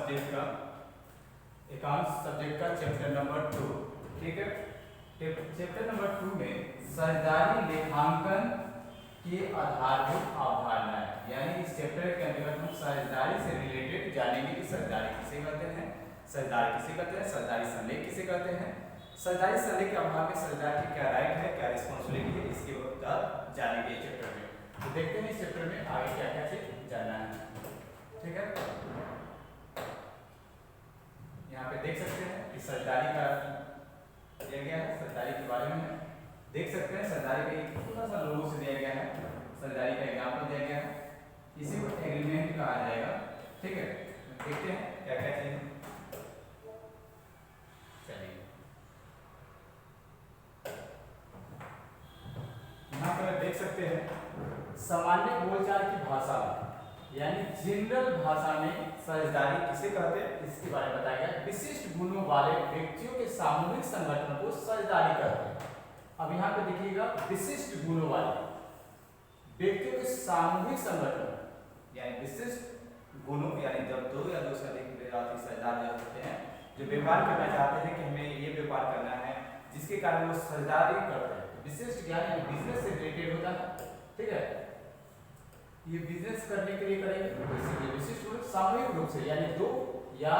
Subject का chapter number 2। ठीक है, चैप्टर नंबर 2 में साझेदारी लेखांकन की आधारभूत अवधारणाएं, यानी इस चैप्टर के अंतर्गत हम साझेदारी से रिलेटेड जानेंगे कि साझेदारी किसे कहते हैं, साझेदारी संलेख किसे कहते हैं, साझेदारी संलेख के अभाव में साझेदार की क्या राइट है, क्या रिस्पॉन्सिबिलिटी है, इसके बाद जानेंगे चैप्टर में। तो देखते हैं इस चैप्टर में आगे क्या क्या चीज जानना है। ठीक है, यहाँ पे देख सकते हैं कि साझेदारी का दिया गया है, साझेदारी के बारे में देख सकते हैं। साझेदारी का एक थोड़ा सा लोगों से दिया गया है, साझेदारी का एग्जाम्पल दिया गया है, इसी को एग्रीमेंट कहा जाएगा। ठीक है, देखते हैं क्या क्या चीज। चलिए, यहाँ पर देख सकते हैं सामान्य बोलचाल की भाषा में, यानी जनरल भाषा में साझेदारी किसे कहते हैं, इसके बारे में बताया गया। विशिष्ट गुणों वाले व्यक्तियों के सामूहिक संगठन को साझेदारी कहते हैं। अब यहाँ पे देखिएगा, विशिष्ट गुणों वाले व्यक्तियों के सामूहिक संगठन, यानी विशिष्ट गुणों, यानी जब दो या दो से अधिक साझेदार जो होते हैं, जो व्यापार करना चाहते हैं कि हमें ये व्यापार करना है, जिसके कारण वो साझेदारी करते हैं। विशिष्ट क्या है, बिजनेस से रिलेटेड होता है। ठीक है, ये बिजनेस करने के लिए करेंगे, इसीलिए विशिष्ट रूप सामूहिक रूप से, यानी दो या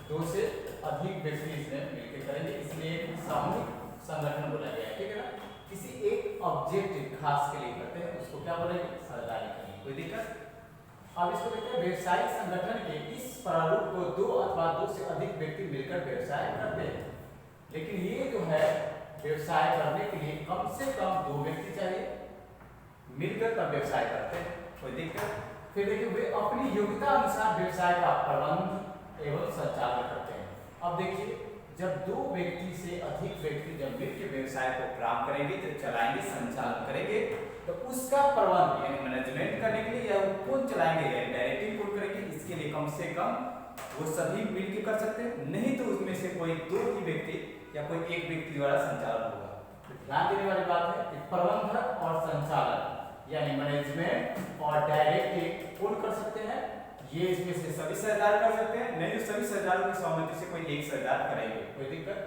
दो से अधिक व्यक्ति इसमें मिलकर करेंगे, इसलिए सामूहिक संगठन बोला गया है। ठीक है ना, किसी एक ऑब्जेक्टिव खास के लिए करते हैं, उसको क्या बोलेंगे, साझेदारी करेंगे। कोई दिक्कत? अब इसको देखते हैं, व्यवसायिक संगठन के इस प्रारूप को दो अथवा दो से अधिक व्यक्ति मिलकर व्यवसाय करते हैं। लेकिन ये जो है, व्यवसाय करने के लिए कम से कम दो व्यक्ति चाहिए, मिलकर तब व्यवसाय करते हैं। कोई दिक्कत? फिर देखिए, वे अपनी योग्यता अनुसार व्यवसाय का प्रबंध एवं संचालन करते हैं। अब देखिए, जब दो व्यक्ति से अधिक व्यक्ति जब मिलकर व्यवसाय को प्रारंभ करेंगे, जब चलाएंगे, संचालन करेंगे, तो उसका प्रबंध यानी मैनेजमेंट करने के लिए या कौन चलाएंगे, यानी डायरेक्टिंग कौन करेंगे, इसके लिए कम से कम वो सभी मिलकर कर सकते हैं, नहीं तो उसमें से कोई दो ही व्यक्ति या कोई एक व्यक्ति द्वारा संचालन होगा। तो ध्यान देने वाली बात है कि प्रबंधन और संचालन यानी मैनेजमेंट और डायरेक्टिंग कौन कर सकते हैं, ये इसमें से सभी साझेदार कर सकते हैं, नहीं तो सभी साझेदारों की सहमति से कोई एक साझेदार करेंगे। कोई दिक्कत?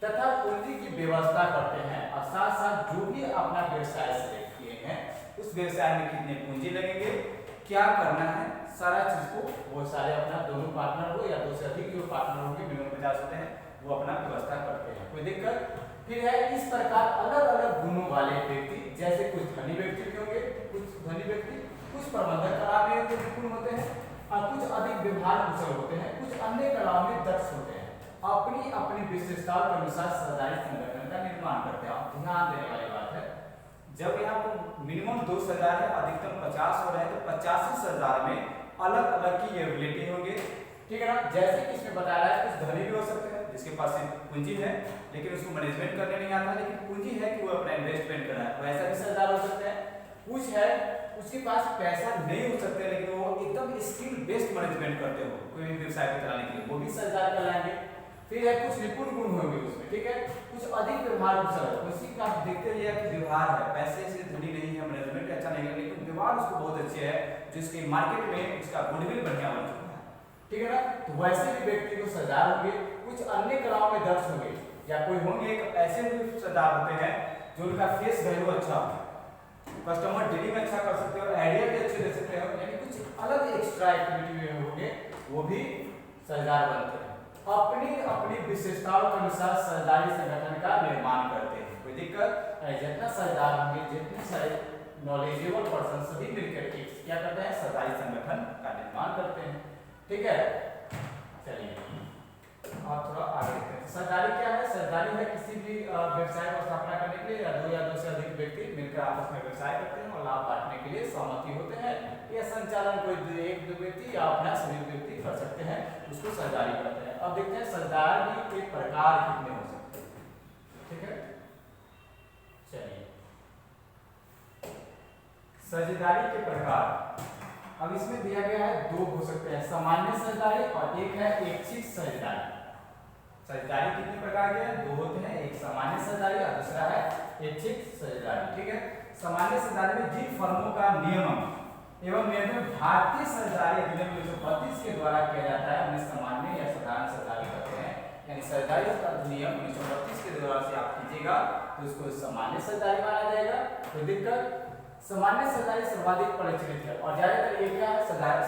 तथा पूंजी की व्यवस्था करते हैं, और साथ साथ जो भी अपना व्यवसाय सेलेक्ट किए हैं, उस व्यवसाय में कितने पूंजी लगेंगे, क्या करना है, सारा चीज को वो सारे अपना दोनों पार्टनर हो या दो से अधिक जो पार्टनर होंगे, मिनिमम 50 होते हैं, वो अपना व्यवस्था करते हैं। कोई दिक्कत? फिर है, इस प्रकार अलग अलग गुणों वाले व्यक्ति, जैसे कुछ धनी व्यक्ति भी होंगे, कुछ धनी व्यक्ति, कुछ प्रबंधन कला में निपुण होते हैं, और कुछ अधिक व्यवहार कुशल होते हैं, कुछ अन्य कलाओं में दक्ष होते हैं, अपनी अपनी विशेषताओं के अनुसार साझेदारी संगठन का निर्माण करते हैं। आप ध्यान देने वाली बात है, जब यहाँ पर मिनिमम 2 साझेदार है, अधिकतम 50 हो रहे हैं, तो 50 साझेदार में अलग अलग की एबिलिटी होंगे। ठीक है ना, जैसे कि इसमें बता रहा है, कुछ धनी भी हो सकते हैं जिसके पास पूंजी है लेकिन उसको मैनेजमेंट करने नहीं आता, लेकिन पूंजी है कि वो अपना इन्वेस्टमेंट कर रहा है, वैसा भी साझेदार हो सकते हैं। कुछ है उसके पास पैसा नहीं हो सकते, लेकिन वो एकदम स्किल बेस्ड मैनेजमेंट करते हो कोई भी व्यवसाय को चलाने के लिए, वो भी साझेदार कहलाएंगे। फिर है, कुछ निपुण गुण होंगे उसमें। ठीक है, कुछ अधिक व्यवहार कुशल है, उसी का आप देखते रहिए कि व्यवहार है, पैसे से धनी नहीं है, मैनेजमेंट अच्छा नहीं है, लेकिन व्यवहार उसको बहुत अच्छे है, जिसके मार्केट में उसका गुडविल बढ़िया बन चुका है। ठीक है ना, तो वैसे भी व्यक्ति को साझेदार होंगे। कुछ अन्य कलाओं में दक्ष होंगे, या कोई होंगे ऐसे भी साझेदार होते हैं जो उनका फेस वैल्यू अच्छा हो, कस्टमर डीलिंग अच्छा कर सकते हो, आइडिया भी अच्छे दे सकते हो, यानी कुछ अलग एक्स्ट्रा एक्टिविटी में होंगे, वो भी साझेदार बनते हैं। अपनी अपनी विशेषताओं के अनुसार साझेदारी संगठन का निर्माण करते हैं। कोई दिक्कत? जितना साझेदार होंगे, जितने सारे नॉलेजेबल पर्सन सभी मिलकर क्या करते हैं, साझेदारी संगठन का निर्माण करते हैं। ठीक है, चलिए और थोड़ा आगे देखते हैं। साझेदारी क्या है? साझेदारी है किसी भी व्यवसाय को स्थापना करने के लिए या दो से अधिक व्यक्ति मिलकर आपस में व्यवसाय करते हैं और लाभ बांटने के लिए सहमति होते हैं, या संचालन कोई एक दो व्यक्ति या अपना सभी व्यक्ति कर सकते हैं, उसको साझेदारी करते हैं। अब देखते हैं साझेदारी के प्रकार कितने हो सकते हैं। ठीक है, चलिए साझेदारी के प्रकार। अब इसमें दिया गया है, दो हो सकते हैं, सामान्य साझेदारी और एक है ऐच्छिक साझेदारी। साझेदारी कितने प्रकार के हैं? दो होते हैं, एक सामान्य साझेदारी और दूसरा है ऐच्छिक साझेदारी। ठीक है, सामान्य साझेदारी में जिन फर्मों का नियमन एवं नियंत्रण भारतीय सरकारी अधिनियम 1932 के द्वारा किया जाता है। उन्हें सामान्य या साधारण सरकारी कहते हैं। यानी सरकारी अधिनियम 1932 के द्वारा से आप कीजिएगा तो इसको सामान्य सरकारी माना जाएगा। कोई दिक्कत? सामान्य सरकारी सर्वाधिक प्रचलित है और ज्यादातर ये क्या है,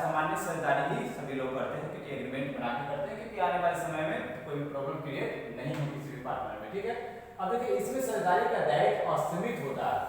सामान्य सरकारी ही सभी लोग करते हैं क्योंकि एग्रीमेंट बना के करते हैं, क्योंकि आने वाले समय में कोई भी प्रॉब्लम क्रिएट नहीं हो किसी भी पार्टनर में। ठीक है, अब देखिए इसमें सरकारी का दायित्व असीमित होता है।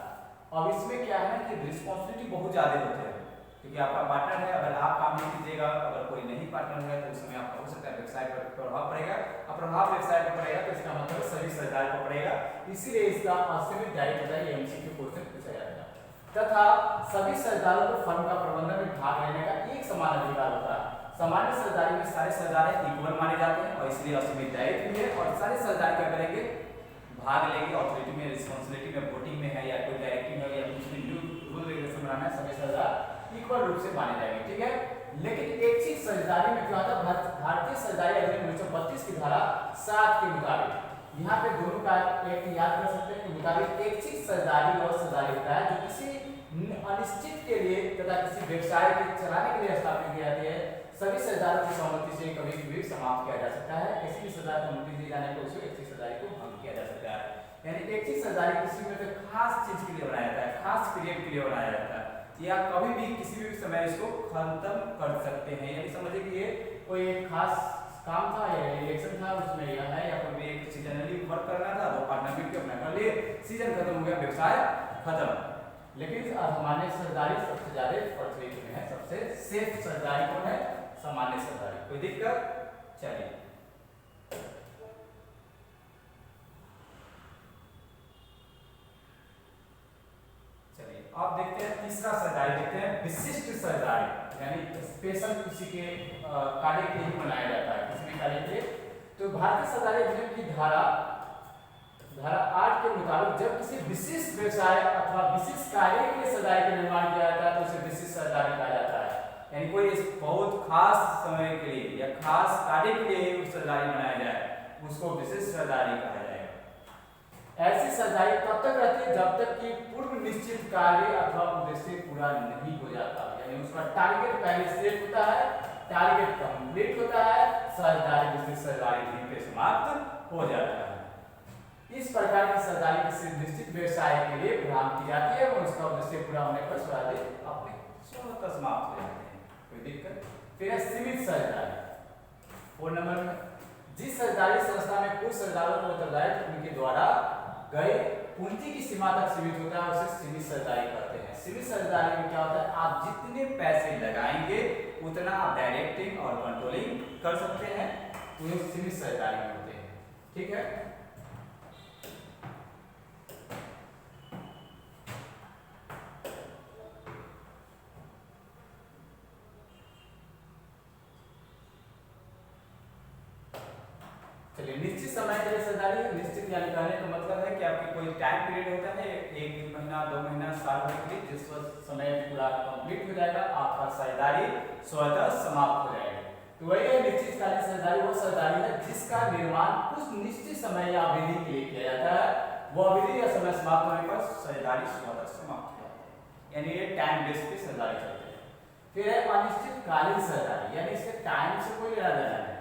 अब इसमें क्या है कि रिस्पॉन्सिबिलिटी बहुत ज्यादा होते हैं क्योंकि आपका पार्टनर है, अगर आप काम नहीं कीजिएगा, अगर कोई नहीं पार्टनर है तो उस समय आपका हो सकता है व्यवसाय पर प्रभाव पड़ेगा, और प्रभाव व्यवसाय पर पड़ेगा तो इसका मतलब सभी सरकार को पड़ेगा। इसीलिए इसका असीमित दायित्व होता है। एमसीक्यू क्वेश्चन पूछा जाता है। तथा सभी सरकारों को फंड का प्रबंधन में भाग लेने का एक समान अधिकार होता है। सामान्य सरकारी में सारे सरकार इक्वल माने जाते हैं और इसलिए असीमित दायित्व भी है, और सारे सरकार क्या करेंगे, भाग लेंगे ऑथोरिटी में, रिस्पॉन्सिबिलिटी में, वोटिंग में है या कोई डायरेक्टिव है या कुछ भी न्यू रूल रेगुलेशन बनाना है, सभी सरकार इक्वल रूप से माने जाएंगे। ठीक है, लेकिन एक चीज सरकारी में क्या होता है, भारतीय सरकारी अधिनियम 1932 की धारा 7 के मुताबिक यहाँ पे दोनों का एक याद कर सकते हैं कि मुताबिक एक चीज सरकारी और सरकारी होता है जो किसी अनिश्चित के लिए तथा किसी व्यवसाय के चलाने के लिए स्थापित की जाती है। सभी सरकारों की सहमति से कभी भी समाप्त किया जा सकता है। किसी भी सरकार को नोटिस दिए जाने पर उसे एक चीज सरकारी को भंग किया जा सकता है। यानी एक चीज सरकारी किसी में से खास चीज के लिए बनाया जाता है, खास पीरियड के लिए बनाया जाता है या कभी भी किसी भी समय इसको खत्म कर सकते हैं। यानी समझिए कि ये कोई एक खास काम था या इलेक्शन था उसमें यह है, या कोई एक सीजनली वर्क करना था तो पार्टनर मिलकर अपना कर लिए, सीजन खत्म हो गया, व्यवसाय खत्म। लेकिन सामान्य सरकारी सबसे ज्यादा प्रचलित में है, सबसे सेफ सरकारी कौन है, सामान्य सरकारी। कोई दिक्कत? चलिए अब देखते हैं तीसरा सरकारी, देखते हैं विशिष्ट सरकारी, यानी स्पेशल किसी के कार्य के लिए बनाया जाता है, किसी भी कार्य के लिए। तो भारतीय सरकारी अधिनियम की धारा 8 के मुताबिक जब किसी विशिष्ट व्यवसाय अथवा विशिष्ट कार्य के लिए सरकारी का निर्माण किया जाता है तो उसे विशिष्ट सरकारी कहा जाता है। यानी कोई बहुत खास समय के लिए या खास कार्य के लिए सरकारी बनाया जाए उसको विशिष्ट सरकारी कहा जाएगा। ऐसी सरकारी तब तक रहती है जब तक कि पूर्व निश्चित कार्य अथवा उद्देश्य पूरा नहीं हो जाता, यानी उसका टारगेट पहले सेट होता है, टारगेट कंप्लीट होता है, सरकारी विशिष्ट सरकारी वहीं पे समाप्त हो जाता है। इस प्रकार की सरकारी किसी निश्चित व्यवसाय के लिए प्रदान की जाती है और उसका उद्देश्य पूरा होने पर सरकारी अपने स्वतः समाप्त हो जाते हैं। कोई दिक्कत? फिर है सीमित सरकारी। 4 नंबर में जिस सरकारी संस्था में कुछ सरकारों को उत्तरदायित्व उनके द्वारा गए पूंजी की सीमा तक सीमित होता है उसे सीमित सरकारी कहते हैं। सीमित सरकारी में क्या होता है, आप जितने पैसे लगाएंगे उतना आप डायरेक्टिंग और कंट्रोलिंग कर सकते हैं, तो ये सीमित सरकारी में होते हैं। ठीक है, चलिए निश्चित समय के लिए सरकारी, निश्चित यानी कहने का मतलब है कि आपकी कोई टाइम पीरियड होता है 1 महीना 2 महीना साल भर के लिए, जिस समय पूरा कंप्लीट हो जाएगा आपका सरकारी स्वतः समाप्त हो जाएगा। तो वही है निश्चितकालीन सरकारी, वो सरकारी है जिसका निर्माण कुछ निश्चित समय या अवधि के लिए किया जाता है, वो अवधि या समय समाप्त होने पर सरकारी स्वतः समाप्त हो जाता है, यानी ये टाइम बेस पे सरकारी चलते हैं। फिर है अनिश्चितकालीन सरकारी, यानी इसके टाइम से कोई लेना देना नहीं।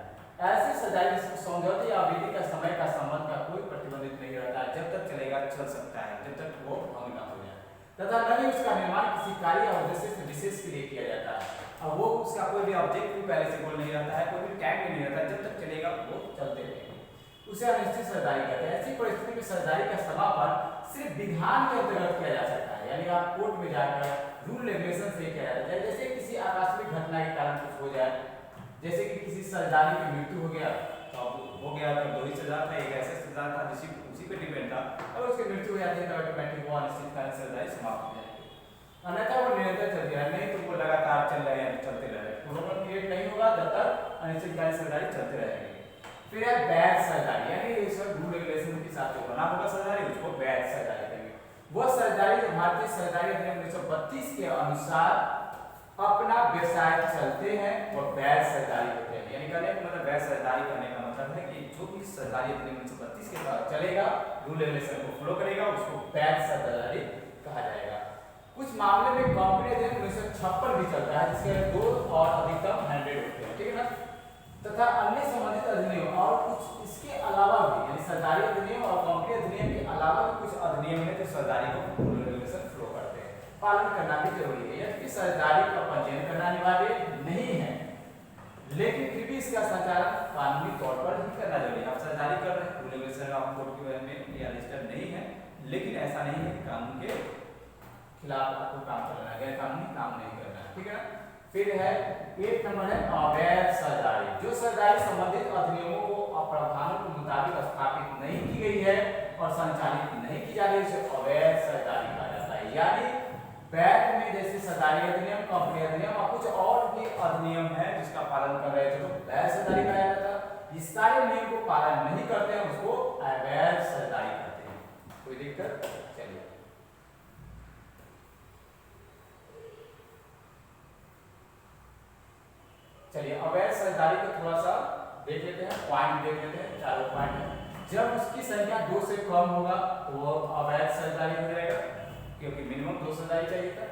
ऐसे सरकारी जिसमें समझौते या अवधि का समय का संबंध का कोई प्रतिबंधित नहीं रहता है, जब तक चलेगा चल सकता है, जब तक वो भंग ना हो जाए, तथा न ही उसका निर्माण किसी कार्य या उद्देश्य से विशेष के लिए किया जाता है, और वो उसका कोई भी ऑब्जेक्ट भी पहले से गोल नहीं रहता है, कोई भी टाइम भी नहीं रहता, जब तक चलेगा वो चलते रहेंगे, उसे अनिश्चित सरकारी कहते हैं। ऐसी परिस्थिति में सरकारी का समापन सिर्फ विधान के अंतर्गत किया जा सकता है, यानी आप कोर्ट में जाकर रूल रेगुलेशन से किया जाता है। जैसे किसी आकस्मिक घटना के कारण कुछ हो जाए, जैसे कि किसी सरदारी की मृत्यु हो गया तो हो गया, तो 2 ही सरदार था, एक ऐसे सरदार था उसी पे डिपेंड था, और उसकी मृत्यु हो जाती है तो ऑटोमेटिक वो अनिश्चितकालीन सरदारी समाप्त हो जाएगी। अन्यथा वो निरंतर चलती है, नहीं तो वो लगातार चल रहे हैं, चलते रहे, प्रॉब्लम क्रिएट नहीं होगा जब तक अनिश्चितकालीन सरदारी चलते रहेगी। फिर है वैध सरदारी, यानी इस रूल रेगुलेशन के साथ जो बना होगा सरदारी उसको वैध सरदारी कहेंगे। वो सरदारी जो भारतीय सरकारी अधिनियम 1932 के अनुसार अपना व्यवसाय चलते हैं और वैध सरकारी होते हैं। यानी कहने का मतलब वैध सरकारी करने का मतलब है कि जो भी सरकारी अधिनियम 1932 के तहत चलेगा, रूल रेगुलेशन को फॉलो करेगा, उसको वैध सरकारी कहा जाएगा। कुछ मामले में कंपनी अधिनियम 1956 भी चलता है जिसके 2 और अधिकतम 100 होते हैं, ठीक है ना, तथा अन्य संबंधित अधिनियम और कुछ इसके अलावा भी, यानी सरकारी अधिनियम और कंपनी अधिनियम के अलावा भी कुछ अधिनियम है जो सरकारी को रूल रेगुलेशन फ्लो करते हैं, पालन करना भी जरूरी है। यद्यपि सरकारी का पंजीयन करना अनिवार्य नहीं है, लेकिन फिर भी इसका संचालन कानूनी तौर पर ही करना जरूरी है। आप सरकारी कर रहे हैं, रूल रेगुलेशन आप कोर्ट के बारे में या रजिस्टर नहीं है, लेकिन ऐसा नहीं है कि कानून के खिलाफ आपको काम करना है, गैर कानूनी काम नहीं करना है, ठीक है ना। फिर है 1 नंबर है अवैध सरदारी। जो सरदारी संबंधित अधिनियमों को प्रावधानों के मुताबिक स्थापित नहीं की गई है और संचालित नहीं की जा रही है उसे अवैध सरदारी कहा जाता है। यानी बैंक में जैसे सरदारी अधिनियम, कंपनी अधिनियम और कुछ और भी अधिनियम है जिसका पालन कर रहे थे तो वैध सरदारी कराया जाता है। इस सारे नियम को पालन नहीं करते हैं उसको अवैध सरदारी कहते हैं। कोई दिक्कत? चलिए अवैध सरदारी को थोड़ा सा देख लेते हैं, पॉइंट देख लेते हैं, चारों पॉइंट है। जब उसकी संख्या 2 से कम होगा तो वो अवैध सरदारी हो जाएगा, क्योंकि मिनिमम 2 सरदारी चाहिए था।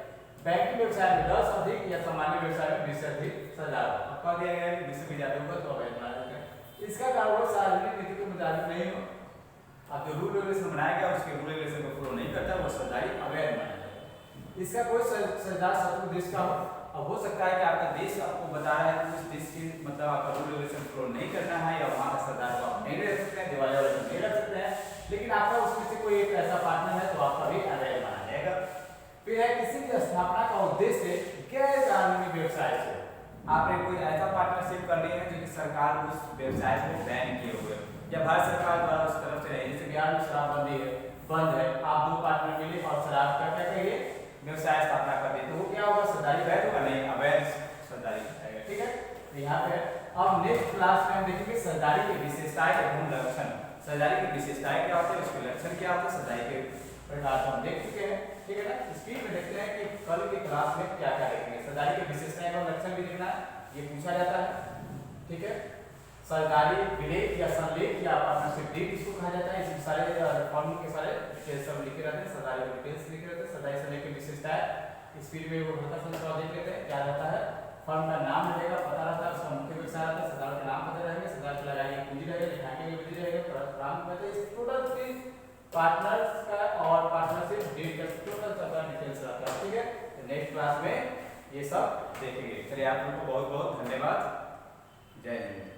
बैंकिंग व्यवसाय में 10 अधिक या सामान्य व्यवसाय में 20 से अधिक सरदार हो, अब कह दिया गया है कि 20 से ज्यादा होगा तो अवैध माना जाएगा। इसका कारोबार सार्वजनिक नीति के मुताबिक नहीं हो, अब जो रूल रेगुलेशन बनाया गया उसके रूल रेगुलेशन को फॉलो नहीं करता वो सरदारी अवैध माना जाएगा। इसका कोई सरदार शत्रु देश का हो, अब हो सकता है कि आपका देश आपको बता रहा है कि उस देश की मतलब आपका रूल रेगुलेशन फॉलो नहीं करना है या वहाँ का सरदार को आप नहीं रख सकते हैं, दिवालिया वाले नहीं रख सकते हैं, लेकिन आपका उसमें से कोई एक ऐसा पार्टनर है तो आपका भी अवैध माना जाएगा। फिर है किसी भी स्थापना का उद्देश्य गैर कानूनी व्यवसाय से, आपने कोई ऐसा पार्टनरशिप कर लिया है जो कि सरकार उस व्यवसाय को बैन किए हुए या भारत सरकार द्वारा उस तरफ से है, जैसे बिहार में शराबबंदी है, बंद है, आप 2 पार्टनर मिले और शराब का क्या कहिए व्यवसाय स्थापना कर दी तो वो क्या होगा सरदारी वैध होगा नहीं, अवैध सरदारी आएगा, ठीक है। तो यहाँ पे अब नेक्स्ट क्लास में हम देखेंगे सरदारी की विशेषताएं एवं लक्षण। सरदारी की विशेषताएं क्या होती है, उसके लक्षण क्या होते हैं, सरदारी के प्रकार हम देख चुके हैं, ठीक है ना। स्पीड में देखते हैं कि कल की क्लास में क्या क्या देखेंगे। सरदारी की विशेषताएं एवं लक्षण भी देखना है, ये पूछा जाता है, ठीक है। सरकारी विलेख या संलेख या पार्टनरशिप डीड इसको कहा जाता है। इसमें सारे फॉर्मूले के सारे डिटेल्स सब लिखे रहते हैं, सरदारी के डिटेल्स लिखे रहते हैं। सरदारी संलेख की विशेषताएं स्पीड में वो भरता संख्या देख लेते हैं, क्या रहता है, फर्म का नाम रहेगा, पता रहता है, उसका मुख्य व्यवसाय रहता है, सरदार के नाम पता रहेंगे, सरदार की लगाई पूंजी रहेगी, लिखाने की विधि रहेगा, प्रारंभ में टोटल पार्टनर्स का और पार्टनरशिप डीड का टोटल सबका डिटेल्स रहता है, ठीक है। तो नेक्स्ट क्लास में ये सब देखेंगे। चलिए आप लोगों को बहुत बहुत धन्यवाद। जय हिंद।